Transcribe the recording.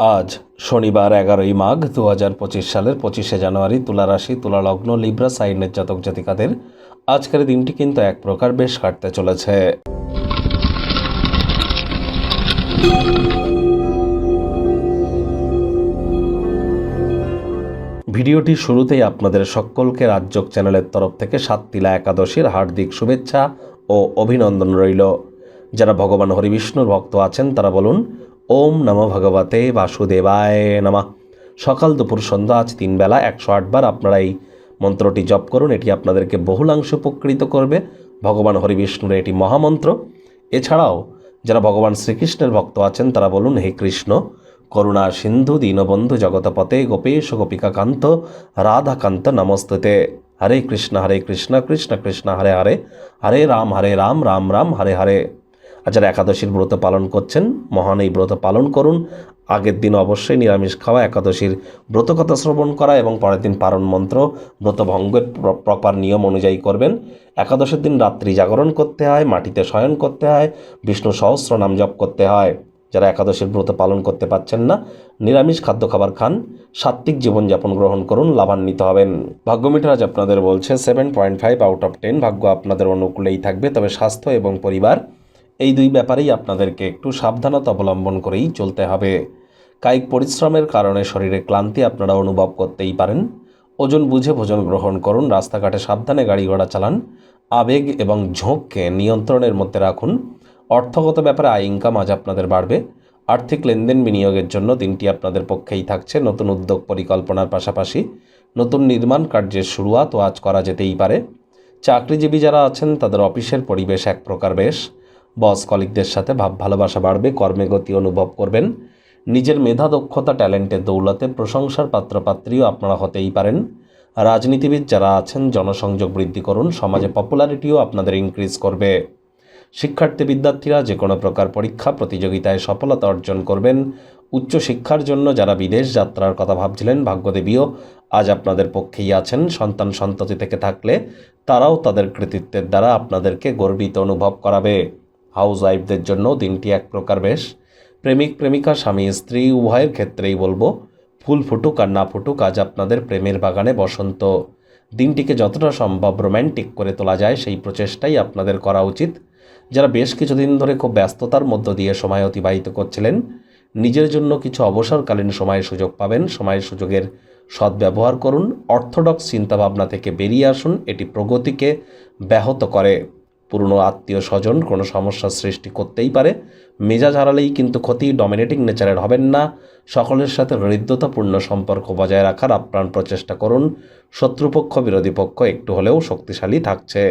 আজ শনিবার 11ই মাঘ 2025 সালের 25শে জানুয়ারি তুলা রাশি তুলা লগ্ন লিব্রা সাইনের জাতক জাতিকাদের আজকের দিনটি কিন্তু এক প্রকার বেশ কাটতে চলেছে। ভিডিওটি শুরুতেই আপনাদের সকলকে রাজযোগ চ্যানেলের তরফ থেকে সাততিলা একাদশীর হার্দিক শুভেচ্ছা ও অভিনন্দন রইল। যারা ভগবান হরিবিষ্ণুর ভক্ত আছেন তারা বলুন ওম নমো ভগবতে বাসুদেবায় নমঃ। সকাল দুপুর সন্ধ্যা আজ 3 বেলা 108 বার আপনারা এই মন্ত্রটি জপ করুন। এটি আপনাদেরকে বহুলাংশে উপকৃত করবে। ভগবান হরিবিষ্ণুর এটি মহামন্ত্র। এছাড়াও যারা ভগবান শ্রীকৃষ্ণের ভক্ত আছেন তারা বলুন হে কৃষ্ণ করুণা সিন্ধু দীনবন্ধু জগতপতে গোপেশ গোপিকাকান্ত রাধাকান্ত নমস্তুতে। হরে কৃষ্ণ কৃষ্ণ কৃষ্ণ হরে হরে হরে রাম রাম রাম হরে হরে। আর যারা একাদশীর ব্রত পালন করছেন মহান এই ব্রত পালন করুন। আগের দিন অবশ্যই নিরামিষ খাওয়া, একাদশীর ব্রতকথা শ্রবণ করা এবং পরের দিন পারণ মন্ত্র ব্রত ভঙ্গের প্রপার নিয়ম অনুযায়ী করবেন। একাদশের দিন রাত্রি জাগরণ করতে হয়, মাটিতে শয়ন করতে হয়, বিষ্ণু সহস্র নাম জপ করতে হয়। যারা একাদশীর ব্রত পালন করতে পারছেন না নিরামিষ খাদ্য খাবার খান, সাত্ত্বিক জীবনযাপন গ্রহণ করুন, লাভান্বিত হবেন। ভাগ্যমিটার আজ আপনাদের বলছে 7.5 আউট অফ 10। ভাগ্য আপনাদের অনুকূলেই থাকবে, তবে স্বাস্থ্য এবং পরিবার এই দুই ব্যাপারেই আপনাদেরকে একটু সাবধানতা অবলম্বন করেই চলতে হবে। কায়িক পরিশ্রমের কারণে শরীরে ক্লান্তি আপনারা অনুভব করতেই পারেন। ওজন বুঝে ভোজন গ্রহণ করুন, রাস্তাঘাটে সাবধানে গাড়ি ঘোড়া চালান, আবেগ এবং ঝোঁককে নিয়ন্ত্রণের মধ্যে রাখুন। অর্থগত ব্যাপারে আয় ইনকাম আজ আপনাদের বাড়বে। আর্থিক লেনদেন বিনিয়োগের জন্য দিনটি আপনাদের পক্ষেই থাকছে। নতুন উদ্যোগ পরিকল্পনার পাশাপাশি নতুন নির্মাণ কার্যের শুরুয়াতও আজ করা যেতেই পারে। চাকরিজীবী যারা আছেন তাদের অফিসের পরিবেশ এক প্রকার বেশ। বস কলিগদের সাথে ভাব ভালোবাসা বাড়বে, কর্মে গতি অনুভব করবেন। নিজের মেধা দক্ষতা ট্যালেন্টের দৌলতে প্রশংসার পাত্রপাত্রীও আপনারা হতেই পারেন। রাজনীতিবিদ যারা আছেন জনসংযোগ বৃদ্ধি করুন, সমাজে পপুলারিটিও আপনাদের ইনক্রিজ করবে। শিক্ষার্থী বিদ্যার্থীরা যে কোনো প্রকার পরীক্ষা প্রতিযোগিতায় সফলতা অর্জন করবেন। উচ্চশিক্ষার জন্য যারা বিদেশ যাত্রার কথা ভাবছিলেন ভাগ্যদেবীও আজ আপনাদের পক্ষেই আছেন। সন্তান সন্ততি থেকে থাকলে তারাও তাদের কৃতিত্বের দ্বারা আপনাদেরকে গর্বিত অনুভব করাবে। হাউস ওয়াইফদের জন্য দিনটি এক প্রকার বেশ। প্রেমিক প্রেমিকা স্বামী স্ত্রী উভয়ের ক্ষেত্রেই বলবো ফুল ফুটুক আর না ফুটুক আজ আপনাদের প্রেমের বাগানে বসন্ত। দিনটিকে যতটা সম্ভব রোম্যান্টিক করে তোলা যায় সেই প্রচেষ্টাই আপনাদের করা উচিত। যারা বেশ কিছুদিন ধরে খুব ব্যস্ততার মধ্য দিয়ে সময় অতিবাহিত করছিলেন নিজের জন্য কিছু অবসরকালীন সময় সুযোগ পাবেন। সময় সুযোগের সদ্ব্যবহার করুন। অর্থোডক্স চিন্তাভাবনা থেকে বেরিয়ে আসুন, এটি প্রগতিকে ব্যাহত করে। পুরনো আত্মীয় স্বজন কোনো সমস্যার সৃষ্টি করতেই পারে। মেজাজ হারালেই কিন্তু ক্ষতি, ডমিনেটিং নেচারের হবেন না। সকলের সাথে হৃদ্যতাপূর্ণ সম্পর্ক বজায় রাখার আপ্রাণ প্রচেষ্টা করুন। শত্রুপক্ষ বিরোধী পক্ষ একটু হলেও শক্তিশালী থাকছে।